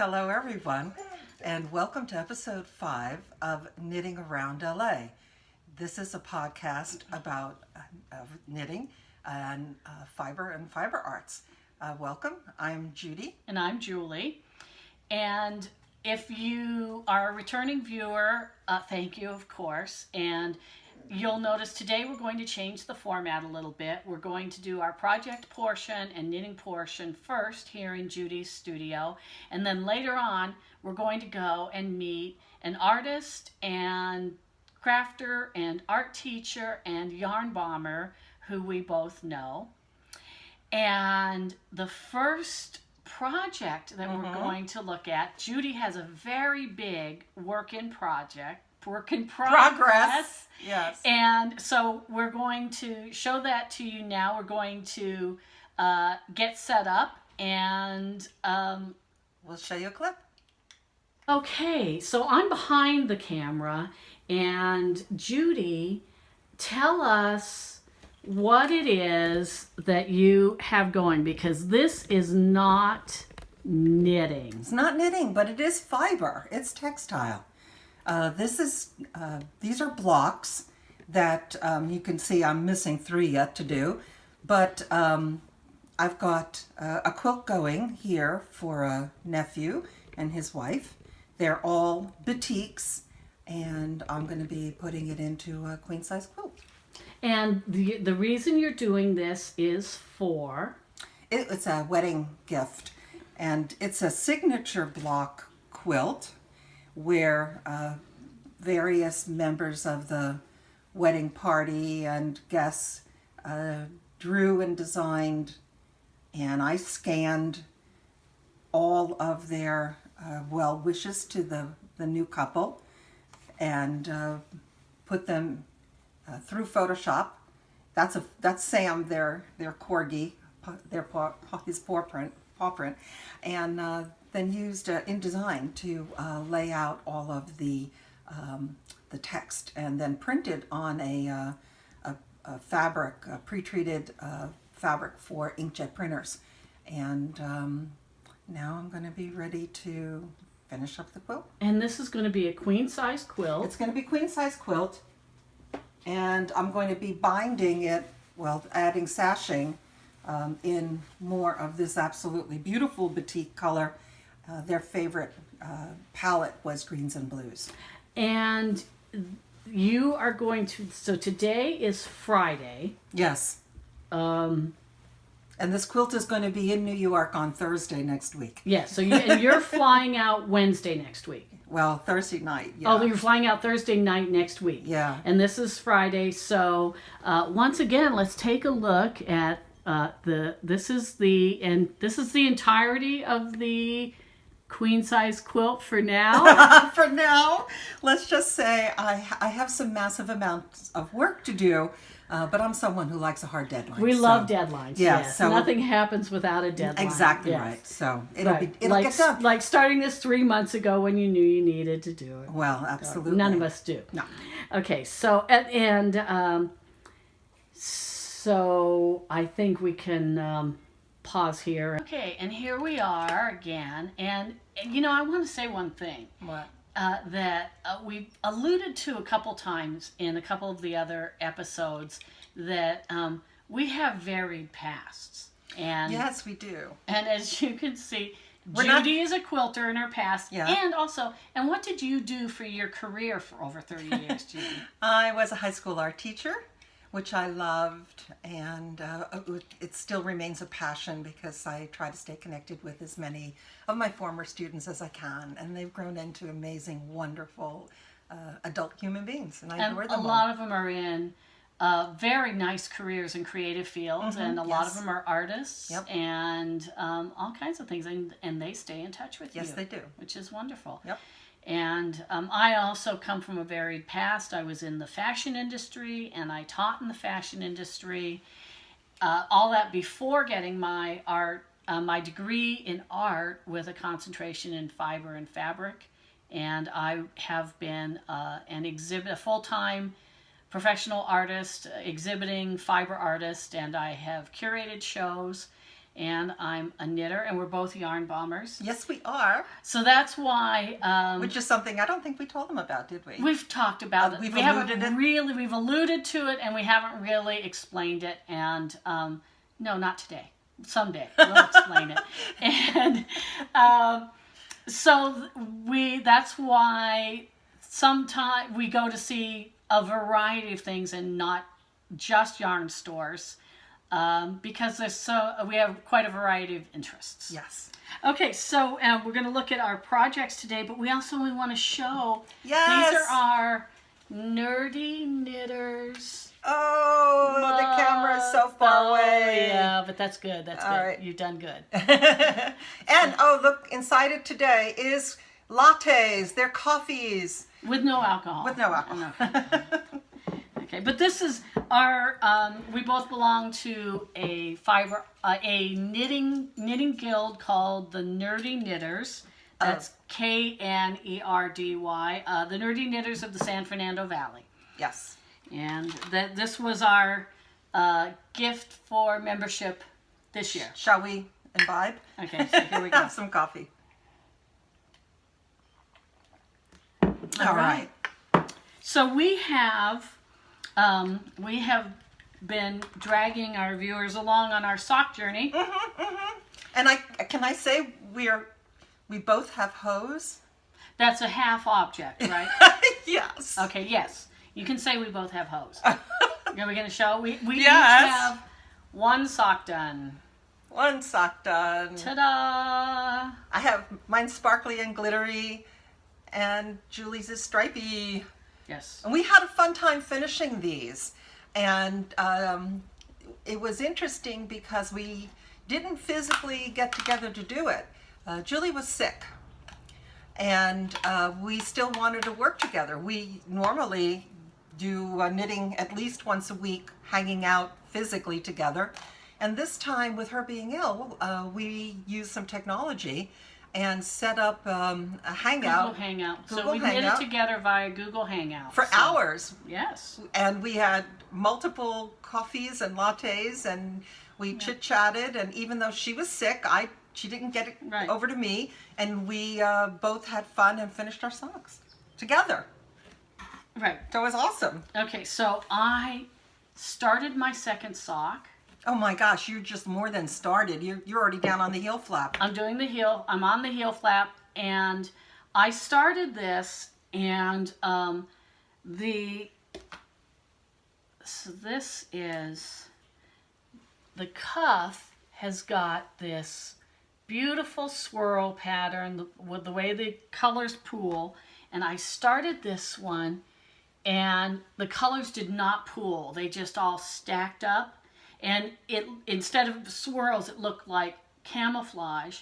Hello, everyone, and welcome to episode 5 of Knitting Around LA. This is a podcast about knitting and fiber arts. Welcome. I'm Judy. And I'm Julie. And if you are a returning viewer, thank you, of course. And you'll notice today we're going to change the format a little bit. We're going to do our project portion and knitting portion first here in Judy's studio. And then later on, we're going to go and meet an artist and crafter and art teacher and yarn bomber who we both know. And the first project that we're going to look at, Judy has a very big work in progress. Yes. And so we're going to show that to you now. We're going to get set up and we'll show you a clip. Okay, so I'm behind the camera, and Judy, tell us what it is that you have going, because this is not knitting. It's not knitting, but it is fiber. It's textile. These are blocks that you can see I'm missing 3 yet to do, but I've got a quilt going here for a nephew and his wife. They're all batiks, and I'm going to be putting it into a queen size quilt. And the reason you're doing this is for? It's a wedding gift, and it's a signature block quilt where various members of the wedding party and guests drew and designed, and I scanned all of their well wishes to the new couple and put them through Photoshop. That's Sam, their corgi, his paw print, and then used InDesign to lay out all of the text, and then printed on a fabric, a pre-treated fabric for inkjet printers. And now I'm going to be ready to finish up the quilt. And this is going to be a queen size quilt. It's going to be queen size quilt, and I'm going to be binding it, well, adding sashing in more of this absolutely beautiful batik color. Their favorite palette was greens and blues. And you are going to, so today is Friday. Yes. And this quilt is going to be in New York on Thursday next week. Yes, so you're flying out Wednesday next week. Well, Thursday night, yeah. Oh, you're flying out Thursday night next week. Yeah. And this is Friday, so once again, let's take a look at this is the entirety of the queen size quilt for now. For now, let's just say I have some massive amounts of work to do, but I'm someone who likes a hard deadline. We love deadlines. Yeah, yes. so nothing happens without a deadline. Exactly yes. right. So it'll like, get done. Like starting this 3 months ago when you knew you needed to do it. Well, absolutely. None of us do. No. Okay, so so I think we can pause here. Okay, and here we are again, and you know, I want to say one thing. What? That we've alluded to a couple times in a couple of the other episodes, that we have varied pasts. And yes, we do. And as you can see, Judy is a quilter in her past. Yeah. And what did you do for your career for over 30 years, Judy? I was a high school art teacher, which I loved, and it still remains a passion because I try to stay connected with as many of my former students as I can, and they've grown into amazing, wonderful adult human beings, and I adore them. A lot of them are in very nice careers in creative fields, and a lot of them are artists, and all kinds of things, and they stay in touch with you. Yes, they do. Which is wonderful. Yep. And I also come from a varied past. I was in the fashion industry, and I taught in the fashion industry. All that before getting my degree in art with a concentration in fiber and fabric. And I have been a full-time professional artist, exhibiting fiber artist, and I have curated shows. and I'm a knitter, and we're both yarn bombers. Yes, we are. So that's why Which is something I don't think we told them about, did we? we've talked about it. We've We haven't alluded it? really, we've alluded to it, and we haven't really explained it. And no, not today. Someday we'll explain it. And so that's why sometimes we go to see a variety of things and not just yarn stores, because we have quite a variety of interests. Yes. Okay, so we're going to look at our projects today, but we want to show Yes. these are our nerdy knitters. Oh, the camera is so far away. Yeah, but that's good. That's All good. right. You've done good. And look, inside it today is lattes. They're coffees. With no alcohol. With no alcohol. Okay, but this is our. We both belong to a knitting guild called the Nerdy Knitters. That's Knerdy. The Nerdy Knitters of the San Fernando Valley. Yes. And this was our gift for membership this year. Shall we imbibe? Okay, so here we go. Have some coffee. All right. So we have been dragging our viewers along on our sock journey. And can I say we both have hose? That's a half object, right? Yes. Okay, yes. You can say we both have hose. Are we going to show? We each Yes. have one sock done. One sock done. Ta-da! I have mine sparkly and glittery, and Julie's is stripy. Yes. And we had a fun time finishing these. And it was interesting because we didn't physically get together to do it. Julie was sick. And we still wanted to work together. We normally do knitting at least once a week, hanging out physically together. And this time, with her being ill, we used some technology and set up a hangout. Google Hangout. So Google we knitted Hangout. together via Google Hangout. For hours. Yes. And we had multiple coffees and lattes, and we chit-chatted. And even though she was sick, she didn't get it over to me. And we both had fun and finished our socks together. Right. So it was awesome. Okay, so I started my second sock. Oh my gosh, you're just more than started. You're already down on the heel flap. I'm doing the heel. I'm on the heel flap, and I started this, and so this is the cuff has got this beautiful swirl pattern with the way the colors pool, and I started this one, and the colors did not pool. They just all stacked up. And it, instead of swirls, it looked like camouflage,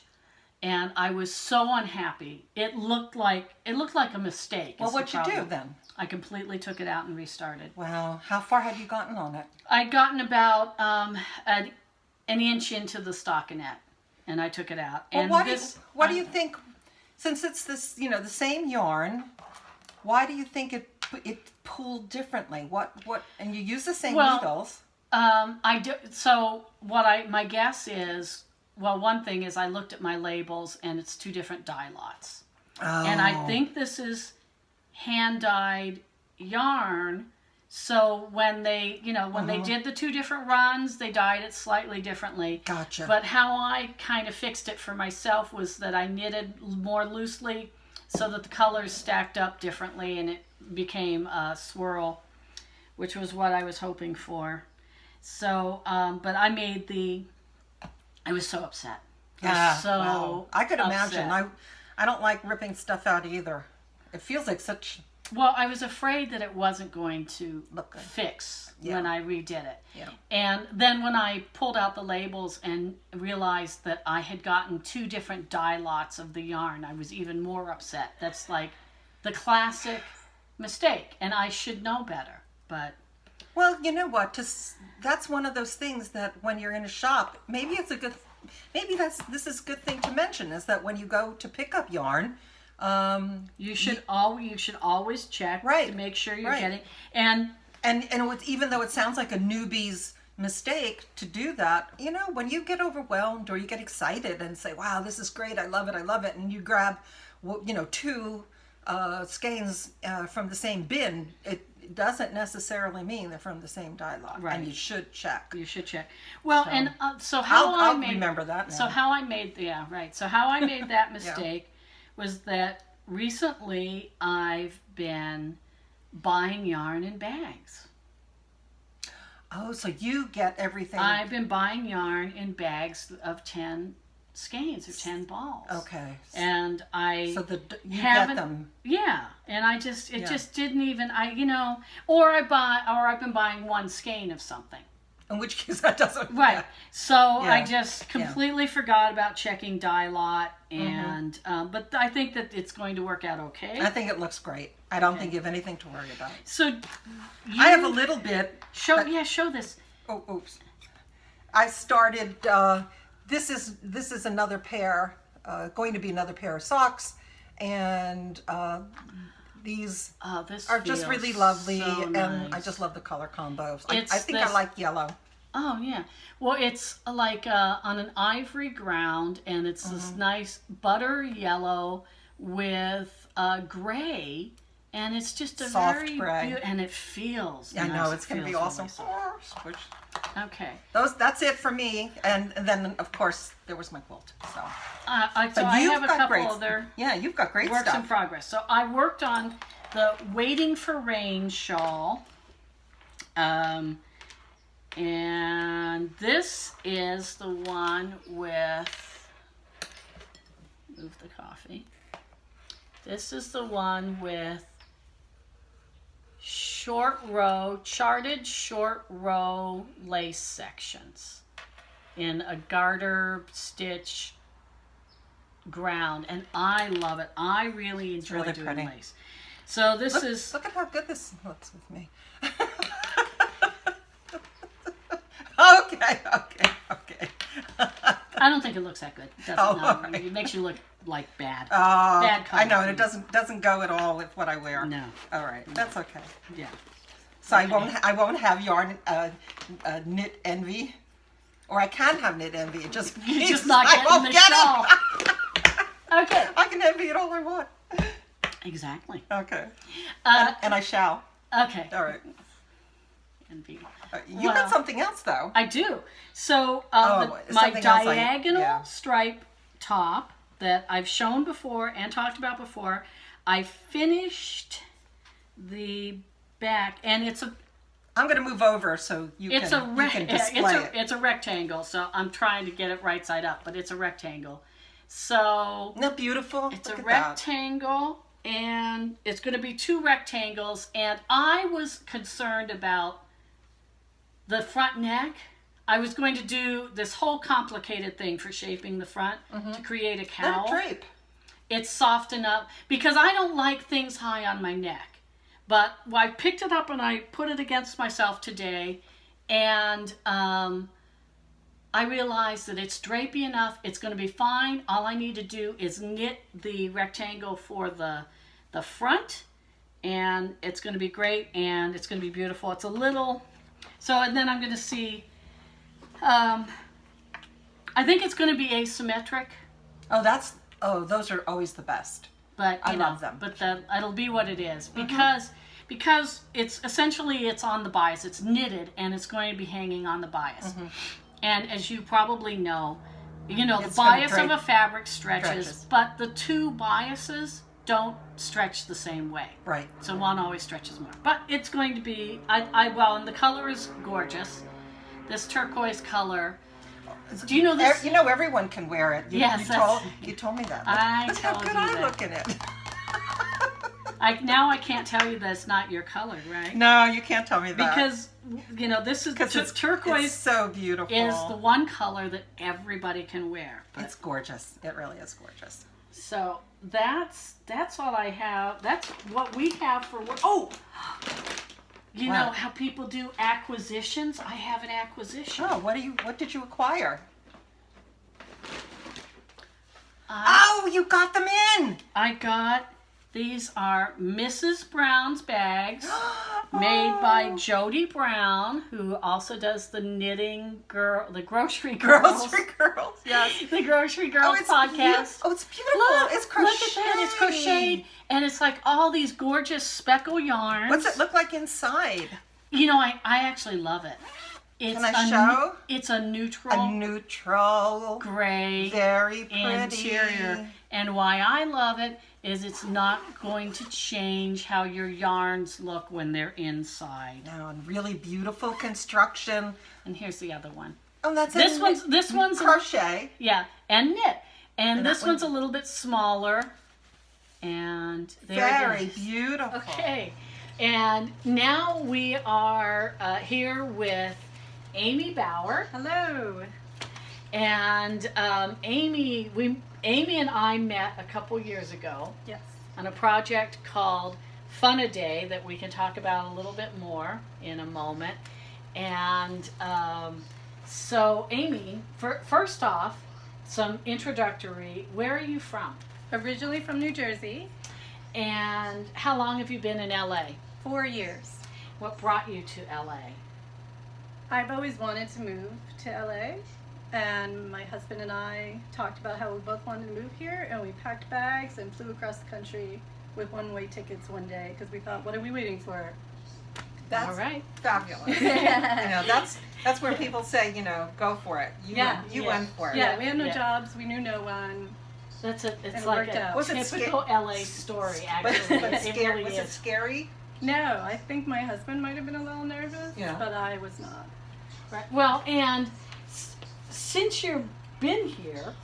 and I was so unhappy. It looked like a mistake. Well, what'd you do then? I completely took it out and restarted. Wow, how far had you gotten on it? I'd gotten about an inch into the stockinette, and I took it out. Well, And what do you think? Since it's this, the same yarn, why do you think it pulled differently? What? And you use the same needles. I do. So my guess is, well, one thing is I looked at my labels and it's two different dye lots. Oh. And I think this is hand dyed yarn. So when they, they did the two different runs, they dyed it slightly differently. Gotcha. But how I kind of fixed it for myself was that I knitted more loosely so that the colors stacked up differently and it became a swirl, which was what I was hoping for. So, but I was so upset. Wow. I could upset. imagine. I don't like ripping stuff out either. It feels like such... Well, I was afraid that it wasn't going to fix when I redid it. Yeah. And then when I pulled out the labels and realized that I had gotten two different dye lots of the yarn, I was even more upset. That's like the classic mistake, and I should know better, but... Well, you know what? That's one of those things that when you're in a shop, this is a good thing to mention, is that when you go to pick up yarn, you should always check to make sure you're getting, and it was, even though it sounds like a newbie's mistake to do that. You know, when you get overwhelmed or you get excited and say, wow, this is great, I love it, and you grab, you know, two skeins from the same bin, it doesn't necessarily mean they're from the same dye lot. Right. And you should check. You should check. Well, So, and so how I'll I made remember that now. So how I made So how I made that mistake was that recently I've been buying yarn in bags. Oh, so you get everything. I've been buying yarn in bags of 10 skeins or 10 balls. Okay. And I So you haven't, get them. Yeah, and I just just didn't even or I've been buying one skein of something. In which case that doesn't. Right. Yeah. So I just completely forgot about checking dye lot, and but I think that it's going to work out okay. I think it looks great. I don't think you have anything to worry about. So I have a little bit. show this. Oh, oops. I started. This is another pair. Going to be another pair of socks, and these This are just feels really lovely, so and nice. I just love the color combos. I It's think this- I like yellow. Oh yeah. Well, it's like on an ivory ground, and it's this nice butter yellow with gray, and it's just a Soft very gray. and it feels. I nice. know It it's going to be feels awesome. really Switch. soft. Okay. That's it for me, and then of course there was my quilt. So, So I you've have a got couple great, other yeah, you've got great works in stuff. progress. So I worked on the Waiting for Rain shawl. And this is the one with, move the coffee. This is the one with charted short row lace sections in a garter stitch ground, and I love it. I really enjoy really doing pretty. lace. So this is Look at how good this looks with me. Okay. I don't think it looks that good. It doesn't. Oh, No, all right. It makes you look like bad. I color know, and for it doesn't go at all with what I wear. No. All right, that's okay. Yeah. So I won't have yarn knit envy, or I can have knit envy. It just You're means just not I getting won't the get shawl. it. Okay. I can envy it all I want. Exactly. Okay. Uh, And I shall. okay. Uh, All right. Envy. You got something else though. I do. So my something else diagonal stripe top that I've shown before and talked about before, I finished the back, and it's a I'm going to move over so you can display it. It's a rectangle, so I'm trying to get it right side up, but it's a rectangle. So Isn't that beautiful? it's Look a at that. rectangle, and it's going to be two rectangles, and I was concerned about the front neck. I was going to do this whole complicated thing for shaping the front to create a Let cowl. it drape. It's soft enough because I don't like things high on my neck. But I picked it up and I put it against myself today, and I realized that it's drapey enough. It's going to be fine. All I need to do is knit the rectangle for the front, and it's going to be great, and it's going to be beautiful. It's a little, and then I'm going to see, I think it's going to be asymmetric. Those are always the best. But I love them. But it'll be what it is because it's essentially it's on the bias. It's knitted and it's going to be hanging on the bias. And as you probably know, the It's gonna bias of drape- a fabric stretches, stretches. but the two biases don't stretch the same way. Right. So one always stretches more. But it's going to be and the color is gorgeous. This turquoise color. Do you know this? Everyone can wear it. Yes, You told me that. I Look how told good you I that. look in it. Now I can't tell you that it's not your color, right? No, you can't tell me that. Because this is turquoise It's so beautiful. is the one color that everybody can wear. But, It's gorgeous. It really is gorgeous. so that's all I have. That's what we have for work. Oh, you know What? how people do acquisitions? I have an acquisition. Oh, what did you acquire? You got them in. I got these are Mrs. Brown's bags. made by Jody Brown, who also does the the Grocery Girls. Grocery Girls, yes. The Grocery Girls podcast. Oh, it's beautiful. Look, It's crocheted. Look at that. It's crocheted. And it's like all these gorgeous speckle yarns. What's it look like inside? You know, I actually love it. It's Can I show? It's a neutral. A neutral. Gray. Very pretty. Interior. And why I love it is it's not going to change how your yarns look when they're inside. No, and really beautiful construction. And here's the other one. Oh, that's This one's crochet. Yeah, and knit. And this that one's a little bit smaller. And there Very it is. beautiful. Okay. And now we are here with Amy Bauer. Hello. And Amy and I met a couple years ago Yes. on a project called Fun-A-Day that we can talk about a little bit more in a moment. And so Amy, first off, some introductory, where are you from? Originally from New Jersey. And how long have you been in LA? 4 years. What brought you to LA? I've always wanted to move to LA, and my husband and I talked about how we both wanted to move here, and we packed bags and flew across the country with one-way tickets one day because we thought, what are we waiting for? That's All right. fabulous. That's where people say, go for it. You went for it. Yeah, we had no Yeah. jobs, we knew no one. It's it like worked a out. Was it typical LA story, actually. But It scary. really Was is. it scary? No, I think my husband might have been a little nervous, Yeah. but I was not. Right. Well, and since you've been here,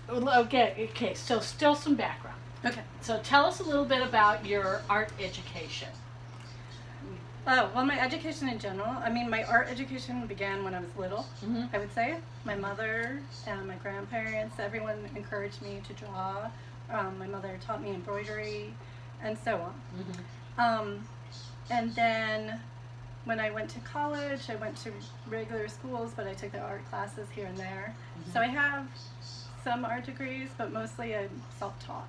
okay, so still some background. Okay. So tell us a little bit about your art education. Oh, well, my education in general, my art education began when I was little, Mhm. I would say. My mother and my grandparents, everyone encouraged me to draw. My mother taught me embroidery and so on. Mm-hmm. And then when I went to college, I went to regular schools, but I took the art classes here and there. Mm-hmm. So I have some art degrees, but mostly I'm self-taught.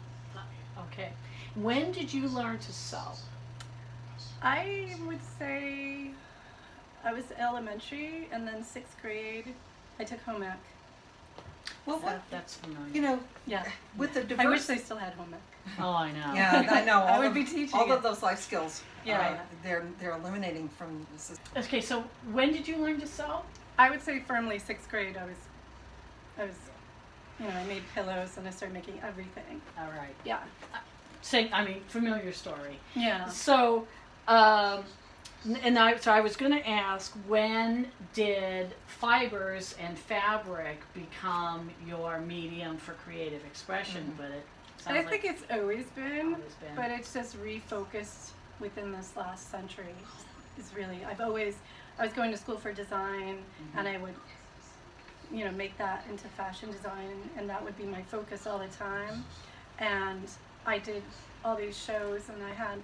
Okay. When did you learn to sew? I would say I was elementary, and then 6th grade, I took home ec. Well, So, That's familiar. yeah. with the I wish diverse. they still had home ec. Oh, I know. Yeah, I know. I would be teaching all it. of those life skills. Yeah. They're eliminating from the system. Okay, so when did you learn to sew? I would say firmly 6th grade. I was, I made pillows and I started making everything. All right. Yeah. Familiar story. Yeah. So, I was going to ask, when did fibers and fabric become your medium for creative expression? Mm-hmm. But it sounds I like think it's always been, always been. but it's just refocused within this last century. I was going to school for design, and I would, make that into fashion design, and that would be my focus all the time. And I did all these shows, and I had,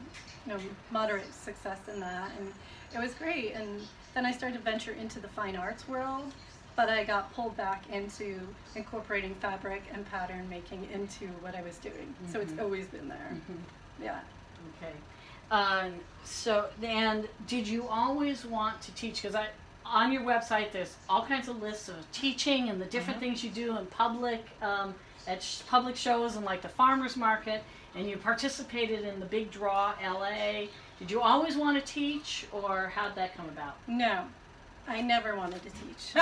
moderate success in that, and it was great. And then I started to venture into the fine arts world, but I got pulled back into incorporating fabric and pattern making into what I was doing. So it's always been there. Mm-hmm. Yeah. Okay. And did you always want to teach? Because on your website, there's all kinds of lists of teaching and the different things you do in public, at public shows and like the farmers market, and you participated in the Big Draw LA. Did you always want to teach, or how'd that come about? No, I never wanted to teach.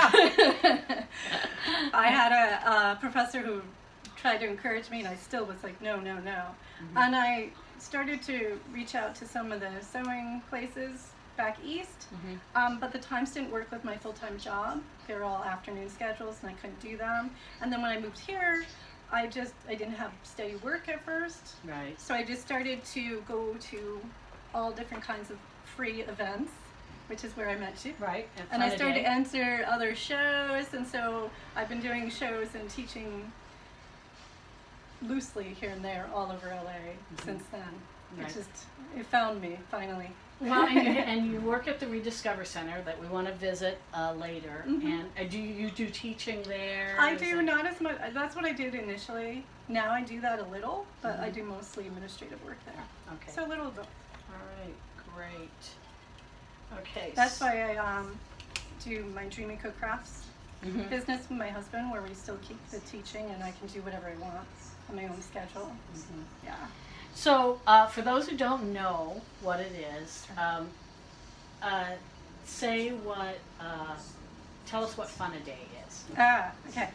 I had a professor who tried to encourage me, and I still was like, no. And I started to reach out to some of the sewing places back east, but the times didn't work with my full-time job. They were all afternoon schedules, and I couldn't do them. And then when I moved here, I didn't have steady work at first. Right. So I just started to go to all different kinds of free events, which is where I met you. Right. And I started to enter other shows, and so I've been doing shows and teaching loosely here and there all over LA since then. Right. It found me finally. Well, and you work at the Rediscover Center that we want to visit later. Mhm. And do you do teaching there? I Is do it- not as much. That's what I did initially. Now I do that a little, but I do mostly administrative work there. Okay. So a little of both. All right. Great. Okay. That's why I do my Dreamy Cook Crafts Mhm. business with my husband, where we still keep the teaching and I can do whatever I want on my own schedule. Mhm. Yeah. So, for those who don't know what it is, tell us what Fun a Day is. Okay.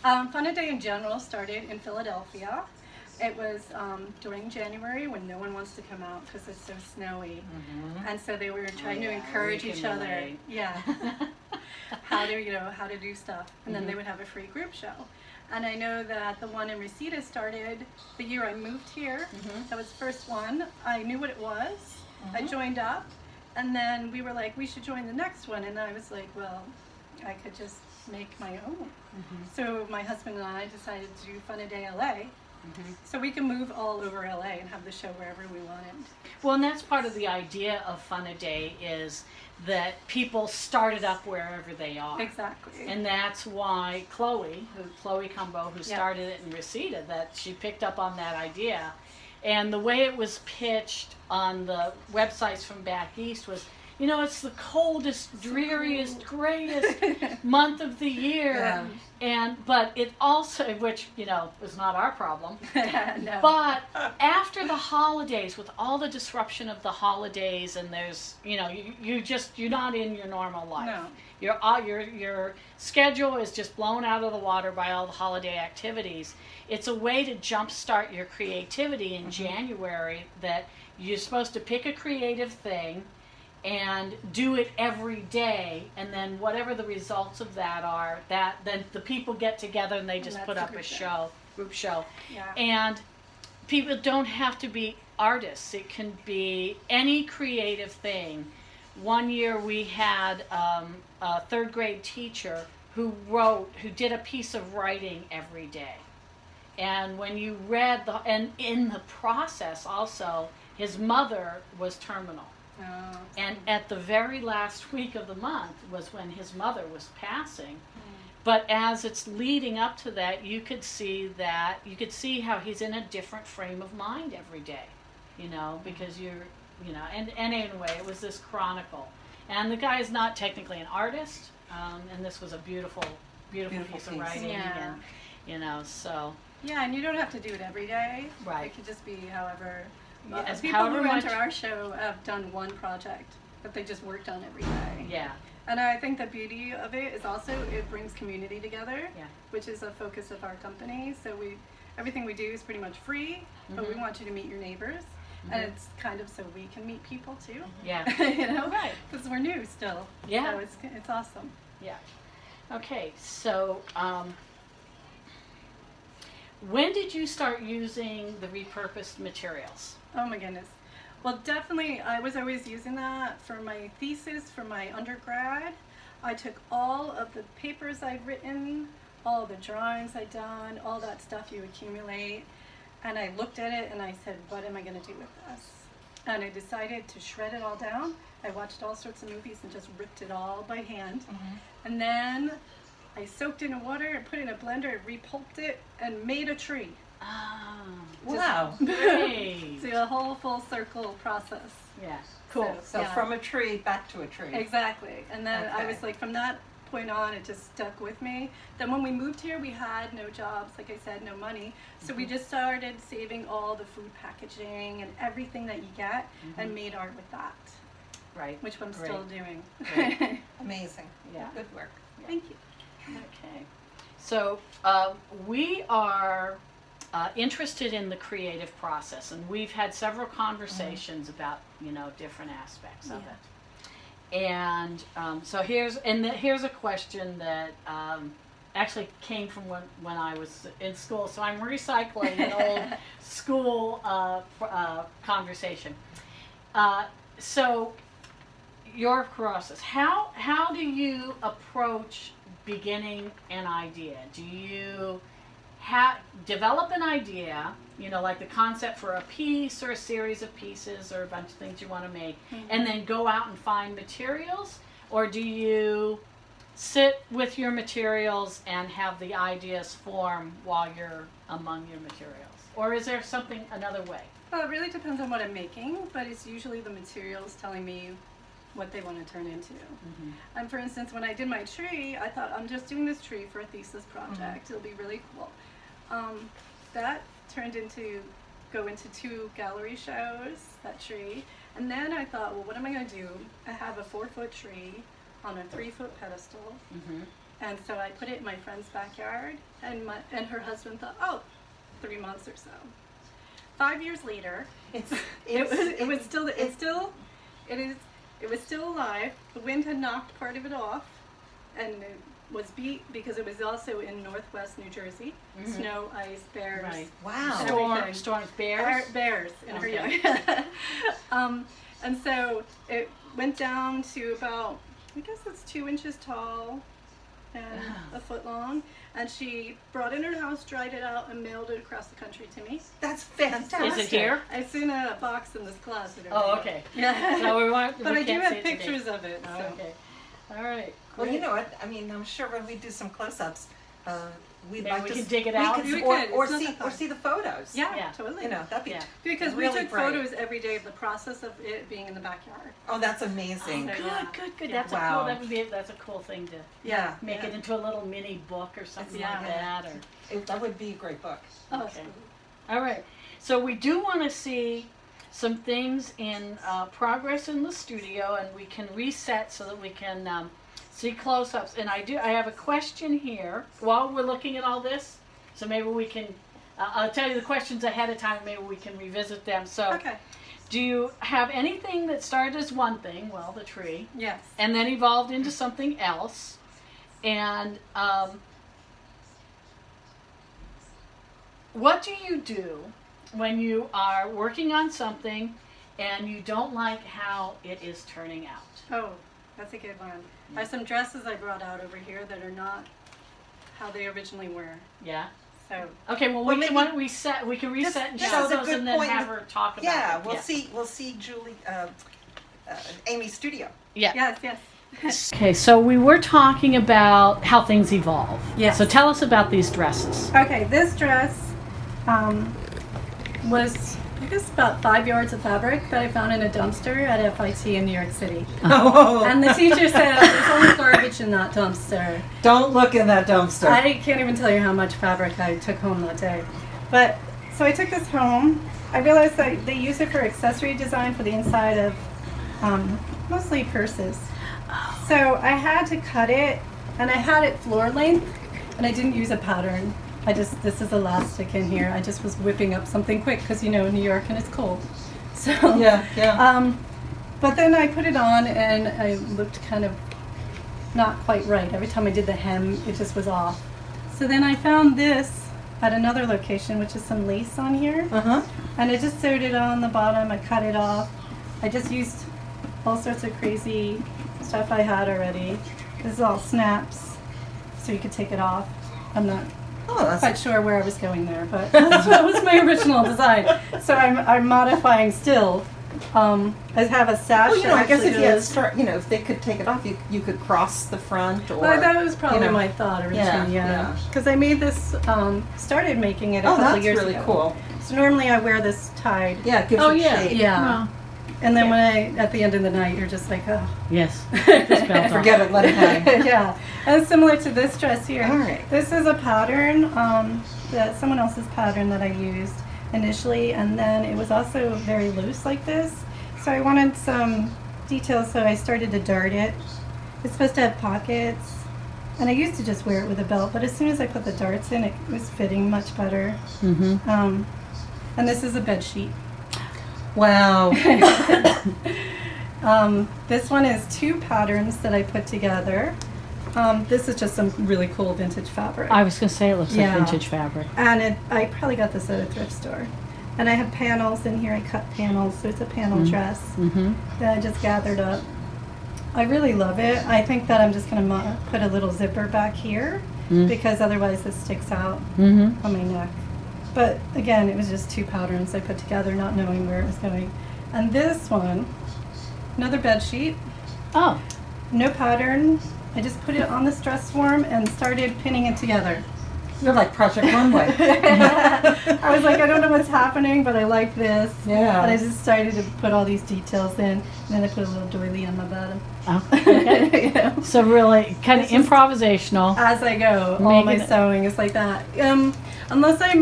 Fun a Day in general started in Philadelphia. It was during January when no one wants to come out because it's so snowy. And so they were trying to encourage we each can other. relate. Yeah. how to do stuff. And then they would have a free group show. And I know that the one in Reseda started the year I moved here. That was the first one. I knew what it was. I joined up. And then we were like, we should join the next one. And I was like, well, I could just make my own. So my husband and I decided to do Fun a Day LA. So we can move all over LA and have the show wherever we wanted. Well, and that's part of the idea of Fun a Day is that people start it up wherever they are. Exactly. And that's why Chloe Cumbo, who started it in Reseda, that she picked up on that idea. And the way it was pitched on the websites from back east was, you know, it's the coldest, dreariest, grayest month of the year. Yeah. But it also, which, you know, is not our problem. No. But after the holidays, with all the disruption of the holidays, and there's, you know, you're not in your normal life. No. Your schedule is just blown out of the water by all the holiday activities. It's a way to jumpstart your creativity in January, that you're supposed to pick a creative thing and do it every day, and then whatever the results of that are, then the people get together and they just that's put a up group a group show. Yeah. And people don't have to be artists. It can be any creative thing. One year we had a third grade teacher who did a piece of writing every day. And when you read and in the process also, his mother was terminal. Oh. And at the very last week of the month was when his mother was passing. But as it's leading up to that, you could see how he's in a different frame of mind every day, you know, because and anyway, it was this chronicle. And the guy is not technically an artist, and this was a beautiful piece of writing. Yeah. And, you know, so. Yeah, and you don't have to do it every day. Right. It could just be however. Yes, People however who enter much- our show have done one project that they just worked on every day. Yeah. And I think the beauty of it is also it brings community together, Yeah. which is a focus of our company. So everything we do is pretty much free, but we want you to meet your neighbors. And it's kind of so we can meet people too. Yeah. You know? Right. Because we're new still. Yeah. So it's awesome. Yeah. Okay, so when did you start using the repurposed materials? Oh my goodness. Well, definitely, I was always using that for my thesis, for my undergrad. I took all of the papers I'd written, all the drawings I'd done, all that stuff you accumulate, and I looked at it and I said, what am I going to do with this? And I decided to shred it all down. I watched all sorts of movies and just ripped it all by hand. And then I soaked it in water and put it in a blender, repulped it, and made a tree. Ah, Wow. great. So a whole full circle process. Yeah, cool. So Yeah. from a tree back to a tree. Exactly. And then I Okay. was like, from that point on, it just stuck with me. Then when we moved here, we had no jobs, like I said, no money. So we just started saving all the food packaging and everything that you get and made art with that, Right. which I'm Great. still doing. Great. Amazing. Yeah. Good work. Thank you. Okay. So we are interested in the creative process, and we've had several conversations about, you know, different aspects of it. And so here's a question that actually came from when I was in school. So I'm recycling an old school conversation. So your process, how do you approach beginning an idea? Do you develop an idea, you know, like the concept for a piece or a series of pieces or a bunch of things you want to make, and then go out and find materials? Or do you sit with your materials and have the ideas form while you're among your materials? Or is there something, another way? Well, it really depends on what I'm making, but it's usually the materials telling me what they want to turn into. And for instance, when I did my tree, I thought, I'm just doing this tree for a thesis project. It'll be really cool. That turned into go into 2 gallery shows, that tree. And then I thought, well, what am I going to do? I have a 4-foot tree on a 3-foot pedestal. And so I put it in my friend's backyard, and her husband thought, oh, 3 months or so. 5 years later, it was still alive. The wind had knocked part of it off, and it was beat because it was also in northwest New Jersey. Snow, ice, bears. Right. Wow. Storms, bears? Bears in her yard. And so it went down to about, I guess it's 2 inches tall and a foot long. And she brought it in her house, dried it out, and mailed it across the country to me. That's fantastic. Is it here? It's in a box in this closet. Oh, okay. Yeah. So But I do can't see have it today. pictures of it. Oh, So. okay. All right. Well, Great. you know what? I mean, I'm sure when we do some close-ups, we'd Maybe like we to can dig it out. We could. or It's not see that far. the photos. Yeah, Yeah. totally. You know, that'd be Yeah. Because really we took great. photos every day of the process of it being in the backyard. Oh, that's amazing. So, Good, yeah. good. Yeah. That's Wow. that's a cool thing to Yeah. make Yeah. it into a little mini book or something Yeah. like that. Or That would be a great book. Oh, Okay. absolutely. all right. So we do want to see some things in progress in the studio, and we can reset so that we can see close-ups. And I have a question here while we're looking at all this. So maybe we can. I'll tell you the questions ahead of time. Maybe we can revisit them. So. Okay. Do you have anything that started as one thing, well, the tree, Yes. and then evolved into something else? And what do you do when you are working on something and you don't like how it is turning out? Oh, that's a good one. I have some dresses I brought out over here that are not how they originally were. Yeah. So Okay. Well, Well, we can, maybe- why don't we set? We can reset and this show is a those, good and then point. have her talk about Yeah, it. we'll see Julie, Amy's studio. Yeah. yes. Okay, so we were talking about how things evolve. Yes. So tell us about these dresses. Okay, this dress was, I guess, about 5 yards of fabric that I found in a dumpster at FIT in New York City. Oh, And the teacher said, there's only garbage in that dumpster. don't look in that dumpster. I can't even tell you how much fabric I took home that day. But, so I took this home. I realized that they use it for accessory design for the inside of mostly purses. So I had to cut it, and I had it floor length, and I didn't use a pattern. This is elastic in here. I just was whipping up something quick because, you know, New York and it's cold. So, Yeah. but then I put it on and I looked kind of not quite right. Every time I did the hem, it just was off. So then I found this at another location, which is some lace on here. And I just sewed it on the bottom. I cut it off. I just used all sorts of crazy stuff I had already. This is all snaps, so you could take it off. I'm not Oh, that's quite sure where I was going there, but that was my original design. So I'm modifying still. I have a sash. well, you know, I guess if you had actually if they could take it off, you could cross the front or. well, that was probably you know. my thought originally, Yeah, yeah. Because I made this, started making it a Oh, couple that's years really ago. cool. So normally I wear this tied. Yeah, it gives Oh, it yeah. shape. Yeah. And then at the end of the night, you're just like, oh. Yes. Forget it, let it hang. Yeah, and it's similar to this dress here. All right. This is a pattern, someone else's pattern that I used initially, and then it was also very loose like this. So I wanted some details, so I started to dart it. It's supposed to have pockets, and I used to just wear it with a belt, but as soon as I put the darts in, it was fitting much better. Mm-hmm. And this is a bed sheet. Wow. This one is 2 patterns that I put together. This is just some really cool vintage fabric. I was going to say it looks Yeah. like vintage fabric. And I probably got this at a thrift store. And I have panels in here. I cut panels, so it's a panel dress Mm-hmm. that I just gathered up. I really love it. I think that I'm just going to put a little zipper back here because otherwise this sticks out Mm-hmm. on my neck. But again, it was just 2 patterns I put together, not knowing where it was going. And this one, another bed sheet, Oh, no pattern. I just put it on the stress form and started pinning it together. You're like Project Runway. I was like, I don't know what's happening, but I like this. Yeah. And I just started to put all these details in, and then I put a little doily on my bottom. oh, okay. You know? So really, kind of It's just- improvisational. As I go, all my Making it- sewing is like that. Unless I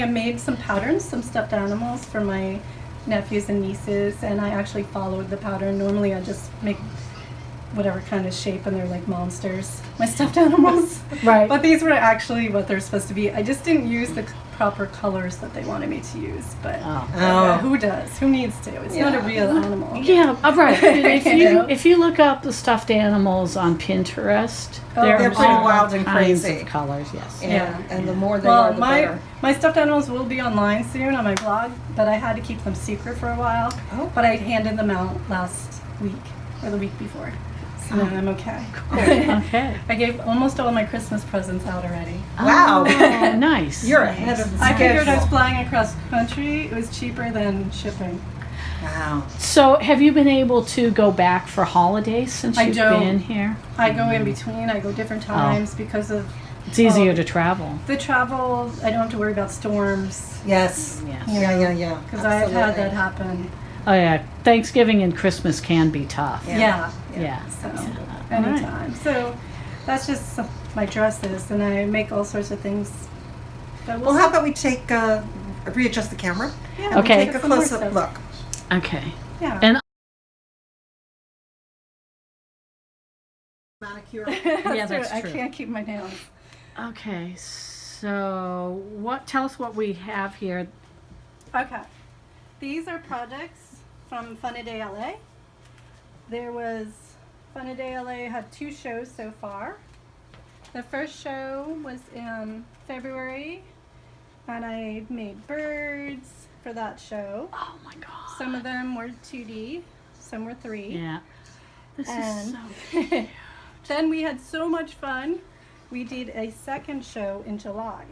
made some patterns, some stuffed animals for my nephews and nieces, and I actually followed the pattern. Normally I just make whatever kind of shape, and they're like monsters, my stuffed animals. Right. But these were actually what they're supposed to be. I just didn't use the proper colors that they wanted me to use, but Oh. who does? Who needs to? It's not a real animal. Yeah, right. If You you know? if you look up the stuffed animals on Pinterest, Oh, there they're are pretty all wild and kinds crazy. of colors. Yes. Yeah. And the more they Well, are, the better. my stuffed animals will be online soon on my blog, but I had to keep them secret for a while. Oh. But I handed them out last week or the week before, so now I'm okay. Okay. I gave almost all my Christmas presents out already. Wow. Oh, nice. You're ahead of the I figured I was schedule. flying across country. It was cheaper than shipping. Wow. So, have you been able to go back for holidays since I you've don't. been here? I go in between. I go different times because of It's easier to travel. the travel. I don't have to worry about storms Yes. Yes. Yeah. because I've had Absolutely. that happen. Oh yeah, Thanksgiving and Christmas can be tough. Yeah. Yeah. So Alright. anytime. So that's just my dresses, and I make all sorts of things. But Well, how about we take readjust the camera? yeah, And Okay. we'll take a some more close-up stuff. look. Okay. Yeah. And Manicure. Yeah, that's I true. can't keep my nails. okay, so tell us what we have here. Okay. These are projects from Fun-A-Day LA. There was Fun-A-Day LA had 2 shows so far. The first show was in February, and I made birds for that show. Oh my god. Some of them were 2D, some were 3. Yeah. This is And so then we had so much fun. We did a second show in July,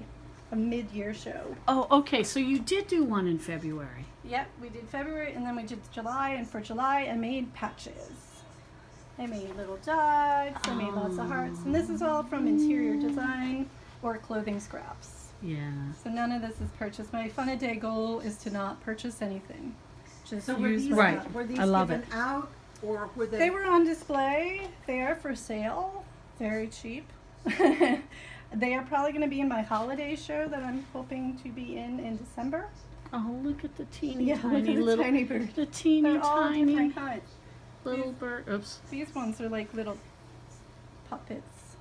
a mid-year show. Oh, okay. So you did do one in February. Yep, we did February, and then we did July, and for July I made patches. I made little dogs, I made lots of hearts, and this is all from interior design or clothing scraps. Yeah. So none of this is purchased. My Fun-A-Day goal is to not purchase anything. Just So were use these, what I Right. have. were these I love given out, or were They were on display. They are for sale. Very cheap. They are probably going to be in my holiday show that I'm hoping to be in December. Oh, look at the teeny Yeah, tiny look at the little tiny bird. the teeny They're all tiny different kinds. little bird. Oops. These ones are like little puppets.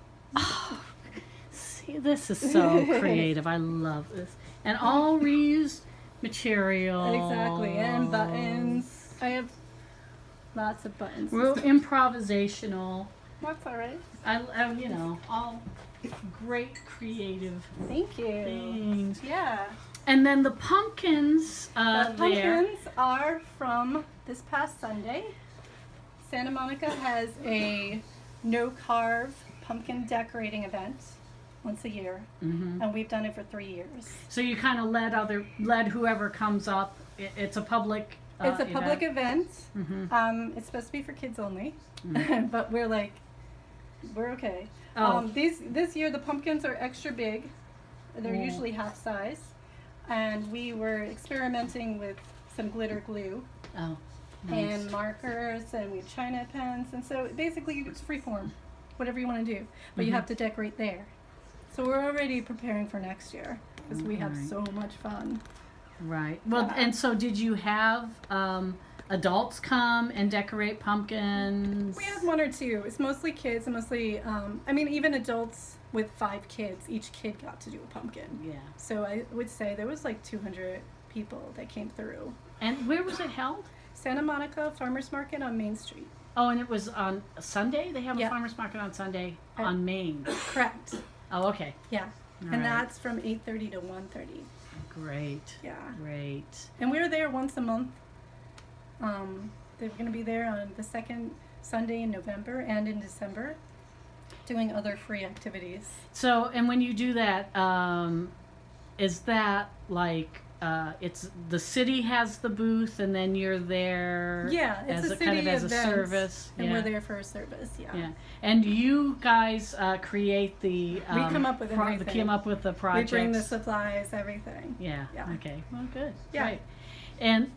See, this is so creative. I love this. And all reused material. Exactly, and buttons. I have lots of buttons. Real improvisational. That's all right. I you know, all great creative Thank you. things. Yeah. And then the pumpkins The there. pumpkins are from this past Sunday. Santa Monica has a no-carve pumpkin decorating event once a year, Mhm. and we've done it for 3 years. So you kind of led whoever comes up. It's a public. It's a public event. Mhm. It's supposed to be for kids only, but we're okay. Oh. This year the pumpkins are extra big. They're usually half size, and we were experimenting with some glitter glue Oh. Nice. and markers, and we have China pens, and so basically it's freeform, whatever you want to do, but you have to decorate there. So we're already preparing for next year because we have Alright. so much fun. Right. Well, Yeah. and so did you have adults come and decorate pumpkins? We had 1 or 2. It's mostly kids, and mostly, even adults with 5 kids. Each kid got to do a pumpkin. Yeah. So I would say there was like 200 people that came through. And where was it held? Santa Monica Farmers Market on Main Street. Oh, and it was on Sunday? They have a Yeah. farmer's market on Sunday Uh, on Main. Correct. Oh, okay. Yeah. All And right. that's from 8:30 to 1:30. Great. Yeah. Great. And we're there once a month. They're going to be there on the second Sunday in November and in December. doing other free activities. So, and when you do that, is that like it's the city has the booth, and then you're there? Yeah, it's as a a city kind of as a event, service. and Yeah. we're there for a service. Yeah. Yeah, and you guys create the. We come up with everything. Came up with the projects. We bring the supplies, everything. Yeah. Yeah. Okay. Well, good. Yeah. Great. And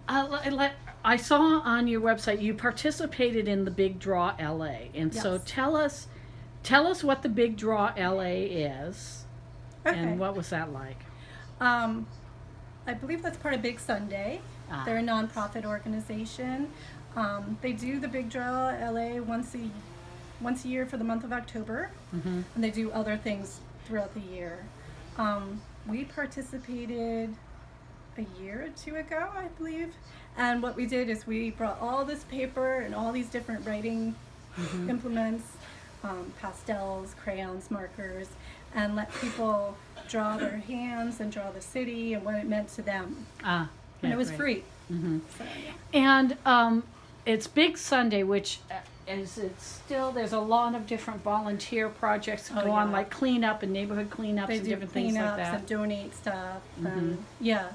I saw on your website you participated in the Big Draw LA, and so Yes. tell us what the Big Draw LA is, Okay. and what was that like? I believe that's part of Big Sunday. Ah. They're a nonprofit organization. They do the Big Draw LA once a year for the month of October, Mm-hmm. and they do other things throughout the year. We participated a year or two ago, I believe, and what we did is we brought all this paper and all these different writing Mm-hmm. implements, pastels, crayons, markers, and let people draw their hands and draw the city and what it meant to them. Ah. And yeah, it was great. free. Mm-hmm. So, yeah. And it's Big Sunday, which is it's still there's a lot of different volunteer projects that Oh, go on, yeah. like cleanup and neighborhood cleanups They and do different things like cleanups that. and donate stuff. Mhm. And, yeah.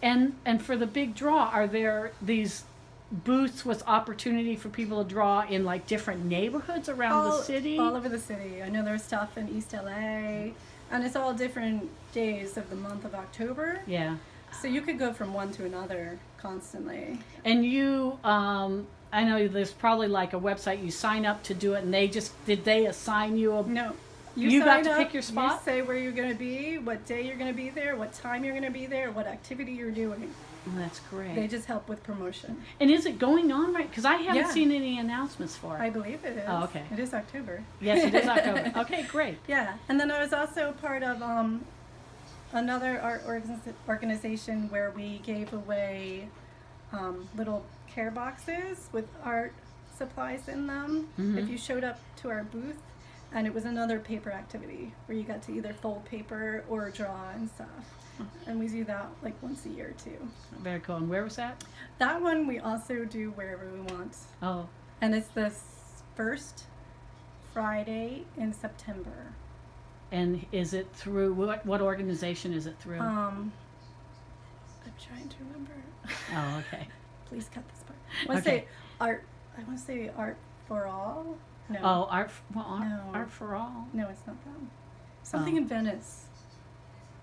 And for the Big Draw, are there these booths with opportunity for people to draw in like different neighborhoods around the city? All over the city. I know there's stuff in East LA, and it's all different days of the month of October. Yeah. So you could go from one to another constantly. And you, I know there's probably like a website you sign up to do it, and did they assign you a? No. You got sign to up, pick your spot? You say where you're going to be, what day you're going to be there, what time you're going to be there, what activity you're doing. Oh, that's great. They just help with promotion. And is it going on right? Because I haven't Yeah. seen any announcements for it. I believe it is. Oh, okay. It is October. Yes, it is October. Okay, great. Yeah, and then I was also part of another art organization where we gave away little care boxes with art supplies in them Mhm. if you showed up to our booth, and it was another paper activity where you got to either fold paper or draw and stuff. And we do that like once a year too. Very cool. And where was that? That one we also do wherever we want, Oh, and it's the first Friday in September. and is it through what organization is it through? I'm trying to remember. Oh, okay. Please cut this part. I want to Okay. say art. I want to say Art for All. No. Oh, art No. art for all. No, it's not them. Something Oh. in Venice.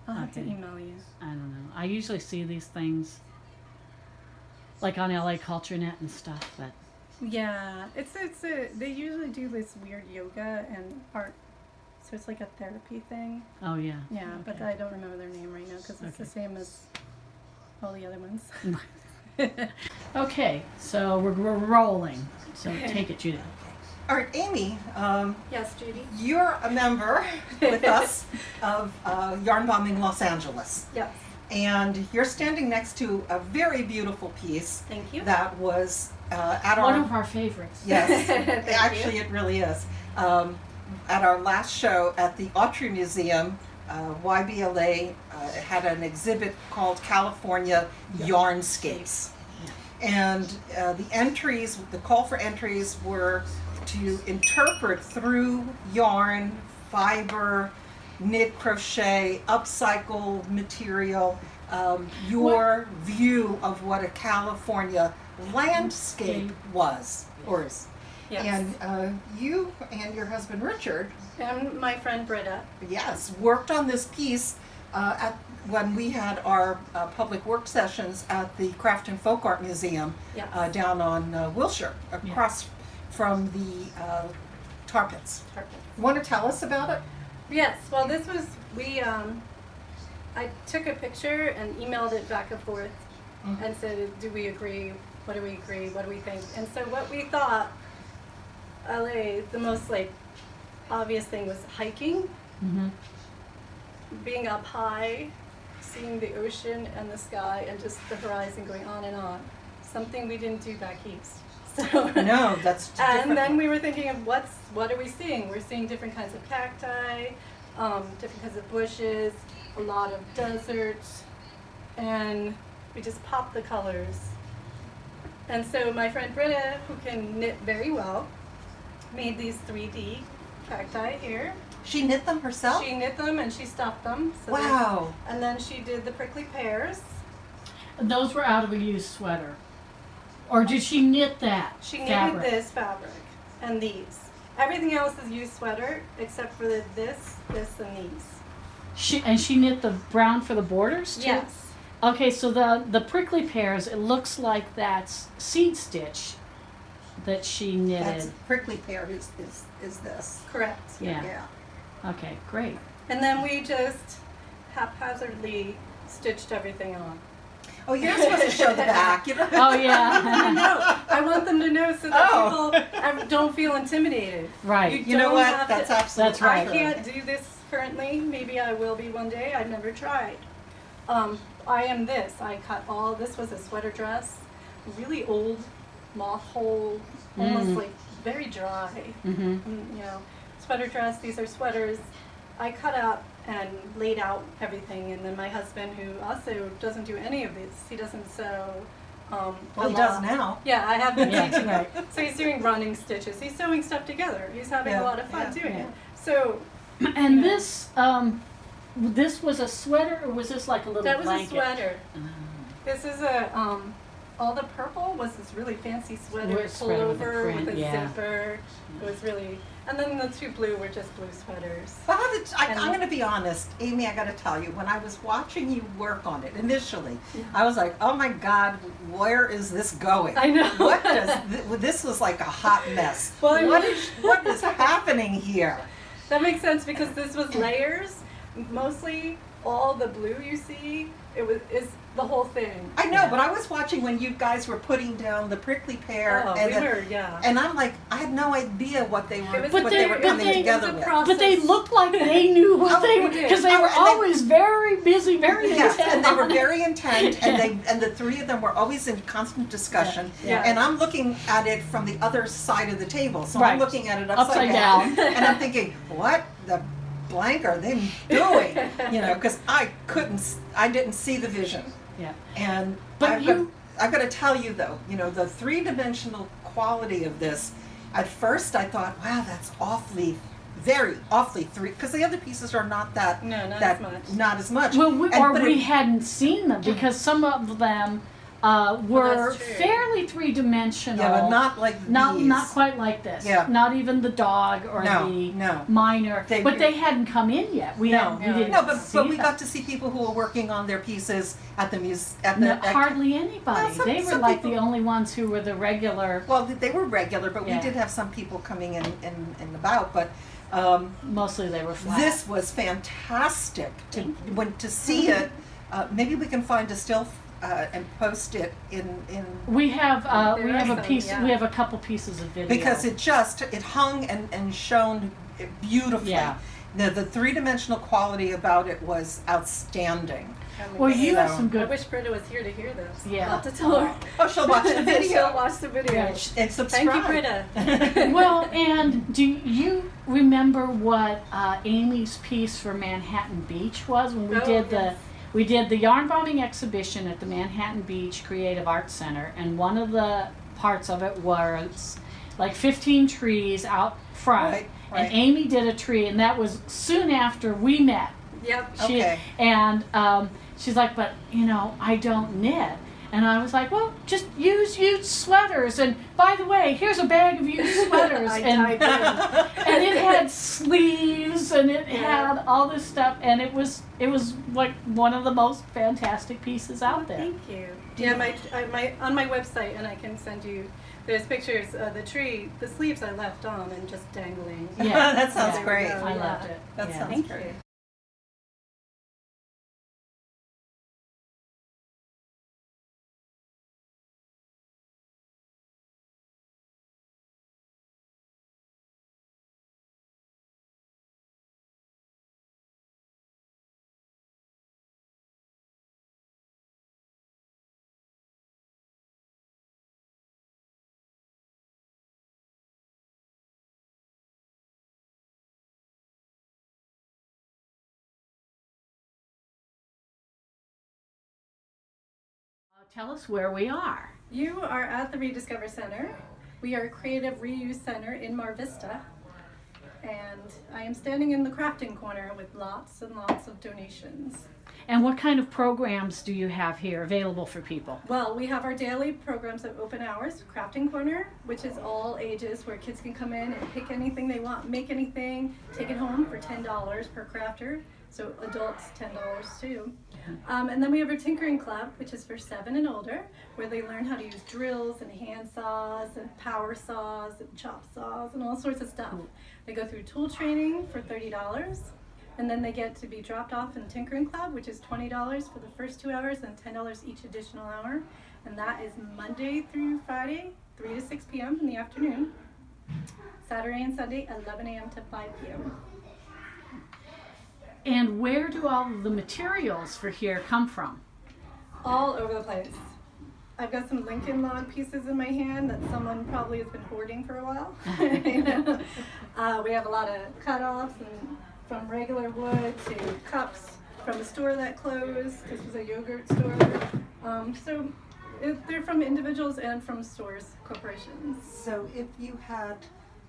I'll have to Okay. email you. I don't know. I usually see these things like on LA Culture Net and stuff, but Yeah, they usually do this weird yoga and art, so it's like a therapy thing. oh yeah. Yeah, but Okay. I don't remember their name right now because it's the Okay. same as all the other ones. Okay, so we're rolling. So take it, Judith. All right, Amy, Yes, Judy. you're a member with us of Yarn Bombing Los Angeles. Yes. And you're standing next to a very beautiful piece Thank you. that was at One our... of our favorites. Yes, Thank actually you. it really is. At our last show at the Autry Museum, YBLA had an exhibit called California Yarnscapes. And the call for entries were to interpret through yarn, fiber, knit, crochet, upcycle material, your view of what a California landscape was or is. Yes. And you and your husband Richard, And my friend Britta. yes, worked on this piece when we had our public work sessions at the Craft and Folk Art Museum Yes. down on Wilshire, across from the tar pits. You want to tell us about it? Yes, well this was, I took a picture and emailed it back and forth and said, do we agree? What do we agree? What do we think? And so what we thought, LA, the most like obvious thing was hiking, Mm-hmm. being up high, seeing the ocean and the sky and just the horizon going on and on. Something we didn't do back east. So No, that's different. And then we were thinking of what are we seeing? We're seeing different kinds of cacti, different kinds of bushes, a lot of deserts, and we just popped the colors. And so my friend Britta, who can knit very well, made these 3D cacti here. She knit them herself? She knit them and she stuffed them. So Wow. and then she did the prickly pears. Those were out of a used sweater. Or did she knit that She knitted fabric? this fabric and these. Everything else is used sweater except for this, and these. She knit the brown for the borders too? Yes. Okay, so the prickly pears, it looks like that's seed stitch that she knitted. That's prickly pear is this. Correct. Yeah. Yeah. Okay, great. And then we just haphazardly stitched everything on. Oh, you're supposed to show the back. You know? Oh yeah. No, I want them to know so that Oh. people don't feel intimidated. Right. You know don't what? have That's to- absolutely That's right. I can't do this currently. Maybe I will be one day. I've never tried. I am this. I cut all. This was a sweater dress, really old, moth hole, almost like very dry. Mm-hmm. You know, sweater dress. These are sweaters. I cut up and laid out everything, and then my husband, who also doesn't do any of this, he doesn't sew. Well, a he does lot. now. Yeah, I have been Yeah, teaching him. right. So he's doing running stitches. He's sewing stuff together. He's having Yeah, a lot of fun yeah, doing yeah. it. So And Yeah. this was a sweater, or was this like a little that was blanket? a sweater. This is a all the purple was this really fancy sweater With sweater with a pullover print, with a yeah. zipper. It was really, and then the two blue were just blue sweaters. But I'm And- going to be honest, Amy. I got to tell you, when I was watching you work on it initially, I was like, "Oh my God, where is this going?" I know. What does this was like a hot mess. Well, What is happening here? That makes sense because this was layers. Mostly all the blue you see, is the whole thing. I know, but I was watching when you guys were putting down the prickly pear, Oh, and we were, yeah. and I'm like, I had no idea what they were, It was- But what they were they- coming but they- together it was a with. process. But they looked like they knew what Oh, they we were, did. because they Oh, were and they- always very busy, very Yes, intent. and they were very intent, and the three of them were always in constant discussion. Yeah. And I'm looking at it from the other side of the table, so Right. I'm looking at it Upside upside down. down, and I'm thinking, what the blank are they doing? You know, because I didn't see the vision. Yeah. And But I've got to tell you though, you know, the three-dimensional quality of this. At first, I thought, wow, that's awfully three, because the other pieces are not that. No, not that, as much. Not as much. Well, But we it- hadn't seen them because some of them were that's true. fairly three-dimensional. Yeah, but not like not these. not quite like this. Yeah. Not even the dog or No, the no. minor. They- but they hadn't come in yet. We didn't No, but see we them. got to see people who were working on their pieces at the Hardly anybody. Well, some- they were some like people- the only ones who were the regular. Well, they were regular, but Yeah. we did have some people coming in about. But Mostly they were flat. this was fantastic to see it. Maybe we can find a still and post it in we have There are a some, piece. yeah. We have a couple pieces of video because it hung and shone beautifully. Yeah. The three-dimensional quality about it was outstanding. Well, you have So- some I good. wish Britta was here to hear this. Yeah. I'll have to tell her. Oh, she'll watch the video. She'll watch the video. Yeah. And subscribe. Thank you, Britta. Well, and do you remember what Amy's piece for Manhattan Beach was when we Oh, did yes. we did the yarn bombing exhibition at the Manhattan Beach Creative Arts Center, and one of the parts of it was like 15 trees out front, Right, and right. Amy did a tree, and that was soon after we met. Yep. Okay. And she's like, but I don't knit. And I was like, well, just use used sweaters. And by the way, here's a bag of used sweaters. I and, dived in. and it had sleeves and it Yeah. had all this stuff. And it was like one of the most fantastic pieces out there. Thank you. Yeah, on my website, and I can send you. There's pictures of the tree. The sleeves I left on and just dangling. Yeah, That sounds yeah. great. I Yeah. loved it. That yeah. sounds Thank great. you. Tell us where we are. You are at the Rediscover Center. We are a creative reuse center in Mar Vista. and I am standing in the crafting corner with lots and lots of donations. And what kind of programs do you have here available for people? Well, we have our daily programs of open hours, Crafting Corner, which is all ages, where kids can come in and pick anything they want, make anything, take it home for $10 per crafter. So adults, $10 too. And then we have our Tinkering Club, which is for 7 and older, where they learn how to use drills and hand saws and power saws and chop saws and all sorts of stuff. They go through tool training for $30. And then they get to be dropped off in the Tinkering Club, which is $20 for the first 2 hours and $10 each additional hour. And that is Monday through Friday, 3 to 6 p.m. in the afternoon. Saturday and Sunday, 11 a.m. to 5 p.m. And where do all of the materials for here come from? All over the place. I've got some Lincoln log pieces in my hand that someone probably has been hoarding for a while. We have a lot of cut-offs, and from regular wood to cups from a store that closed. This was a yogurt store. They're from individuals and from stores, corporations. So if you had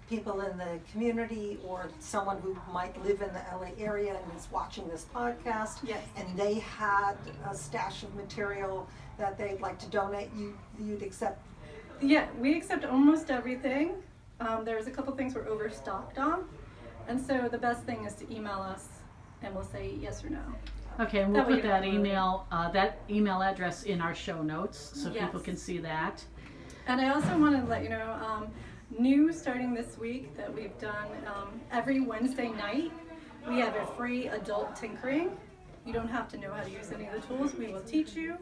people in the community or someone who might live in the LA area and is watching this podcast, Yes. and they had a stash of material that they'd like to donate, you'd accept? Yeah, we accept almost everything. There's a couple things we're overstocked on. And so the best thing is to email us and we'll say yes or no. Okay, and we'll That way put you that don't email address in our show notes so Yes. people can see that. And I also want to let you know, new starting this week that we've done every Wednesday night, we have a free adult tinkering. You don't have to know how to use any of the tools. We will teach you.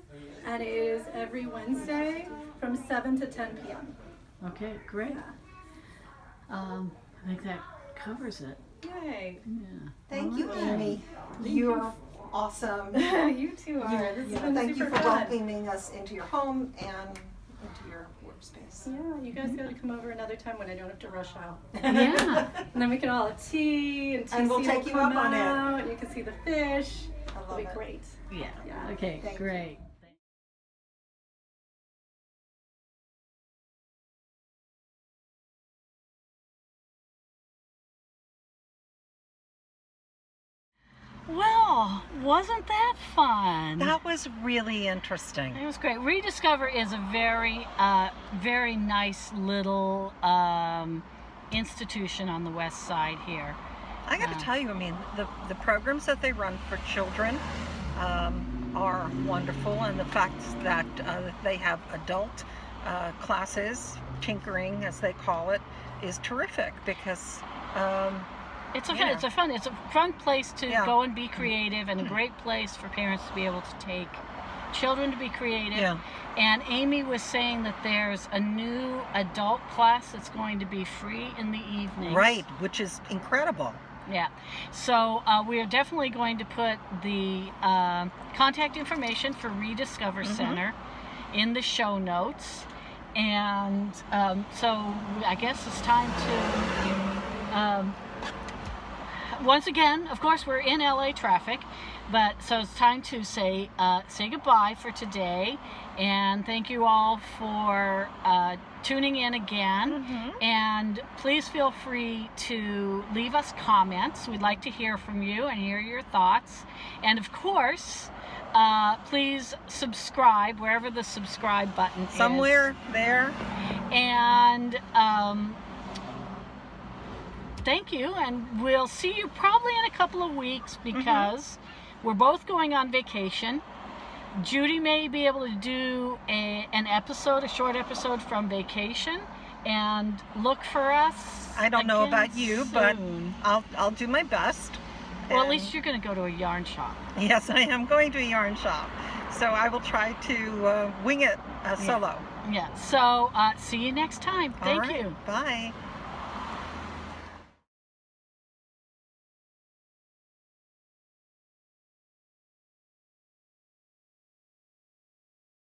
And it is every Wednesday from 7 to 10 p.m. Okay, great. Yeah. I think that covers it. Yay. Yeah. Thank you, Alright. Amy. You're awesome. You too are. This has been Thank you super for fun. welcoming us into your home and into your workspace. Yeah, you guys got to come over another time when I don't have to rush out. Yeah. And then we can all have tea and And we'll TC take will you come up on it. out, and you can see the fish. I It'll love be it. great. Yeah. Yeah. Okay, Thank you. great. Well, wasn't that fun? That was really interesting. It was great. Rediscover is a very nice little institution on the west side here. I got to tell you, I mean, the programs that they run for children are wonderful, and the fact that they have adult classes, tinkering as they call it, is terrific because It's a Yeah. fun place to Yeah. go and be creative, and a great place for parents to be able to take children to be creative. Yeah. And Amy was saying that there's a new adult class that's going to be free in the evening. right, which is incredible. Yeah. So we are definitely going to put the contact information for Rediscover Center in the show notes. And so I guess it's time to, once again, of course, we're in LA traffic, but so it's time to say goodbye for today. And thank you all for tuning in again. And please feel free to leave us comments. We'd like to hear from you and hear your thoughts. And of course, please subscribe wherever the subscribe button is. Somewhere there. And thank you, and we'll see you probably in a couple of weeks because we're both going on vacation. Judy may be able to do a short episode from vacation, and look for us. I don't know again about you, but soon. I'll do my best. Well, at And least you're going to go to a yarn shop. yes, I am going to a yarn shop, so I will try to wing it solo. Yeah. So see you next time. All Thank right, you. Bye.